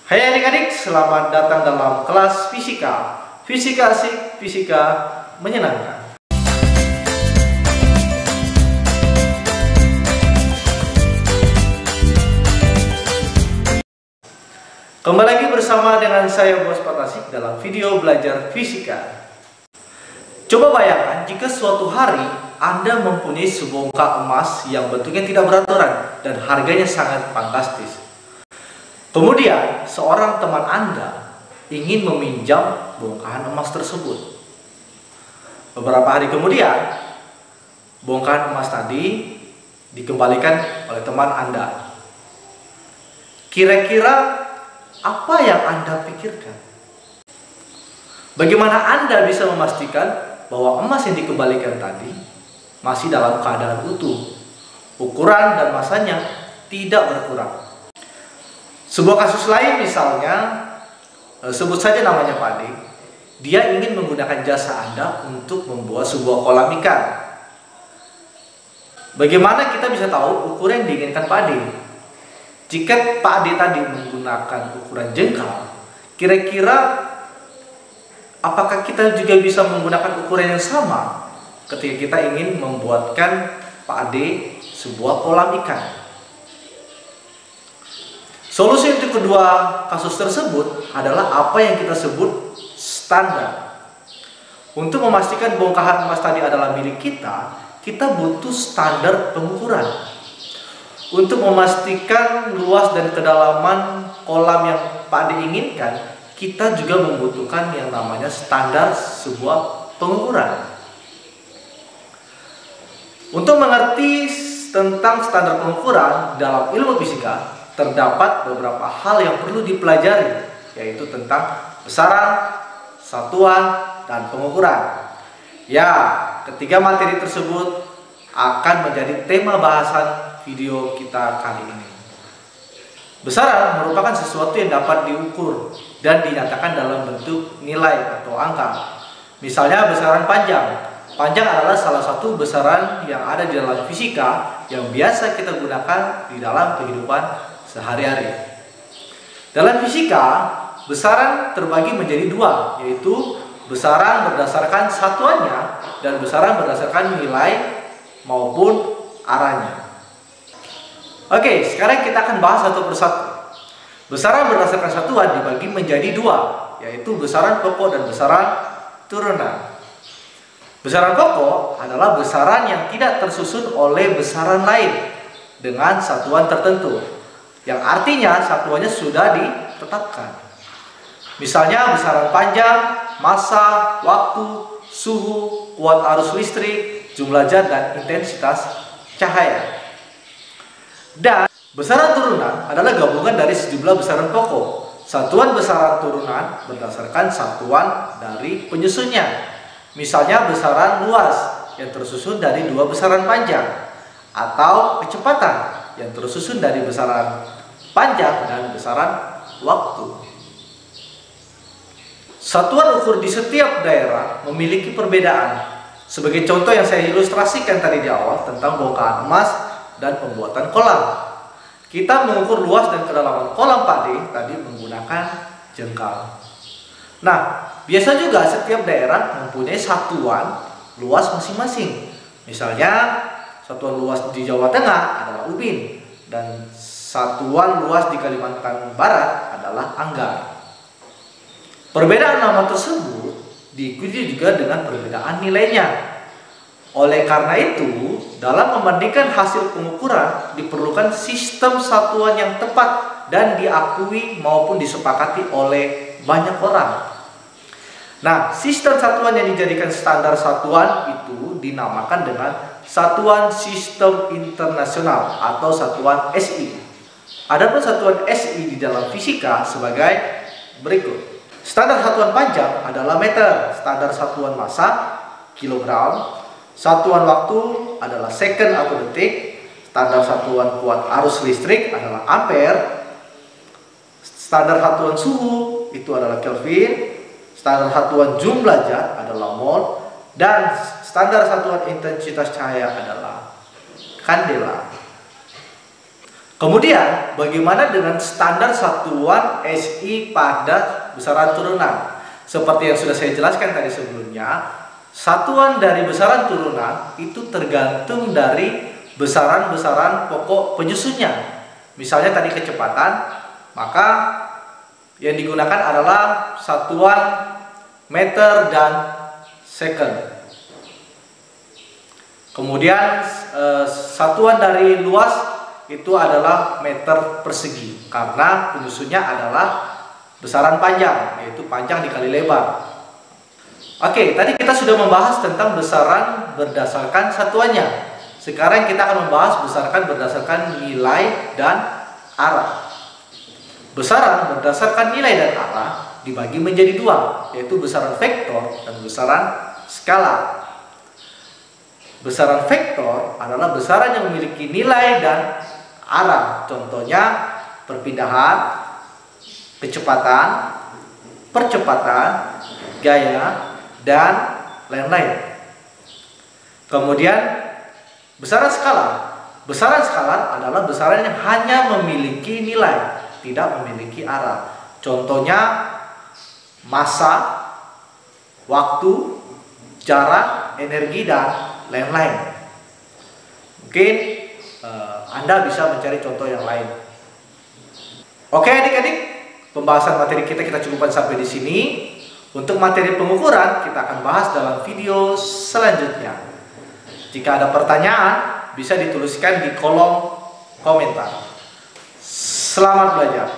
Hai adik-adik, selamat datang dalam kelas fisika. Fisika asik, fisika menyenangkan. Kembali lagi bersama dengan saya Bos Patasik dalam video belajar fisika. Coba bayangkan jika suatu hari Anda mempunyai sebongkah emas yang bentuknya tidak beraturan dan harganya sangat fantastis. Kemudian seorang teman Anda ingin meminjam bongkahan emas tersebut. Beberapa hari kemudian bongkahan emas tadi dikembalikan oleh teman Anda. Kira-kira apa yang Anda pikirkan? Bagaimana Anda bisa memastikan bahwa emas yang dikembalikan tadi masih dalam keadaan utuh, ukuran dan masanya tidak berkurang? Sebuah kasus lain misalnya, sebut saja namanya Pak D. Dia ingin menggunakan jasa Anda untuk membuat sebuah kolam ikan. Bagaimana kita bisa tahu ukuran yang diinginkan Pak D? Jika Pak D tadi menggunakan ukuran jengkal, kira-kira apakah kita juga bisa menggunakan ukuran yang sama ketika kita ingin membuatkan Pak D sebuah kolam ikan? Solusi untuk kedua kasus tersebut adalah apa yang kita sebut standar. Untuk memastikan bongkahan emas tadi adalah milik kita, kita butuh standar pengukuran. Untuk memastikan luas dan kedalaman kolam yang Pak D inginkan, kita juga membutuhkan yang namanya standar sebuah pengukuran. Untuk mengerti tentang standar pengukuran dalam ilmu fisika, terdapat beberapa hal yang perlu dipelajari, yaitu tentang besaran, satuan, dan pengukuran. Ya, ketiga materi tersebut akan menjadi tema bahasan video kita kali ini. Besaran merupakan sesuatu yang dapat diukur dan dinyatakan dalam bentuk nilai atau angka. Misalnya besaran panjang. Panjang adalah salah satu besaran yang ada di dalam fisika yang biasa kita gunakan di dalam kehidupan sehari-hari. Dalam fisika, besaran terbagi menjadi dua, yaitu besaran berdasarkan satuannya dan besaran berdasarkan nilai maupun arahnya. Oke, sekarang kita akan bahas satu persatu. Besaran berdasarkan satuan dibagi menjadi dua, yaitu besaran pokok dan besaran turunan. Besaran pokok adalah besaran yang tidak tersusun oleh besaran lain dengan satuan tertentu, yang artinya satuannya sudah ditetapkan. Misalnya besaran panjang, massa, waktu, suhu, kuat arus listrik, jumlah zat, dan intensitas cahaya. Dan besaran turunan adalah gabungan dari sejumlah besaran pokok. Satuan besaran turunan berdasarkan satuan dari penyusunnya. Misalnya besaran luas yang tersusun dari dua besaran panjang, atau kecepatan yang tersusun dari besaran panjang dan besaran waktu. Satuan ukur di setiap daerah memiliki perbedaan. Sebagai contoh yang saya ilustrasikan tadi di awal tentang bongkahan emas dan pembuatan kolam. Kita mengukur luas dan kedalaman kolam Pak D tadi menggunakan jengkal. Nah, biasa juga setiap daerah mempunyai satuan luas masing-masing. Misalnya, satuan luas di Jawa Tengah adalah Ubin dan satuan luas di Kalimantan Barat adalah Anggar. Perbedaan nama tersebut diikuti juga dengan perbedaan nilainya. Oleh karena itu, dalam membandingkan hasil pengukuran diperlukan sistem satuan yang tepat dan diakui maupun disepakati oleh banyak orang. Nah, sistem satuan yang dijadikan standar satuan itu dinamakan dengan Satuan Sistem Internasional atau Satuan SI. Adapun satuan SI di dalam fisika sebagai berikut. Standar satuan panjang adalah meter, standar satuan massa kilogram, satuan waktu adalah second atau detik, standar satuan kuat arus listrik adalah ampere, standar satuan suhu itu adalah Kelvin, standar satuan jumlah zat adalah mol, dan standar satuan intensitas cahaya adalah kandela. Kemudian, bagaimana dengan standar satuan SI pada besaran turunan? Seperti yang sudah saya jelaskan tadi sebelumnya, satuan dari besaran turunan itu tergantung dari besaran-besaran pokok penyusunnya. Misalnya tadi kecepatan, maka yang digunakan adalah satuan meter dan second. Kemudian satuan dari luas itu adalah meter persegi, karena penyusunnya adalah besaran panjang, yaitu panjang dikali lebar. Oke, tadi kita sudah membahas tentang besaran berdasarkan satuannya. Sekarang kita akan membahas berdasarkan nilai dan arah. Besaran berdasarkan nilai dan arah dibagi menjadi dua, yaitu besaran vektor dan besaran skala. Besaran vektor adalah besaran yang memiliki nilai dan arah. Contohnya perpindahan, kecepatan, percepatan, gaya, dan lain-lain. Kemudian besaran skala. Besaran skala adalah besaran yang hanya memiliki nilai, tidak memiliki arah. Contohnya massa, waktu, jarak, energi, dan lain-lain. Mungkin Anda bisa mencari contoh yang lain. Oke adik-adik, pembahasan materi kita cukupkan sampai di sini. Untuk materi pengukuran kita akan bahas dalam video selanjutnya. Jika ada pertanyaan, bisa dituliskan di kolom komentar. Selamat belajar.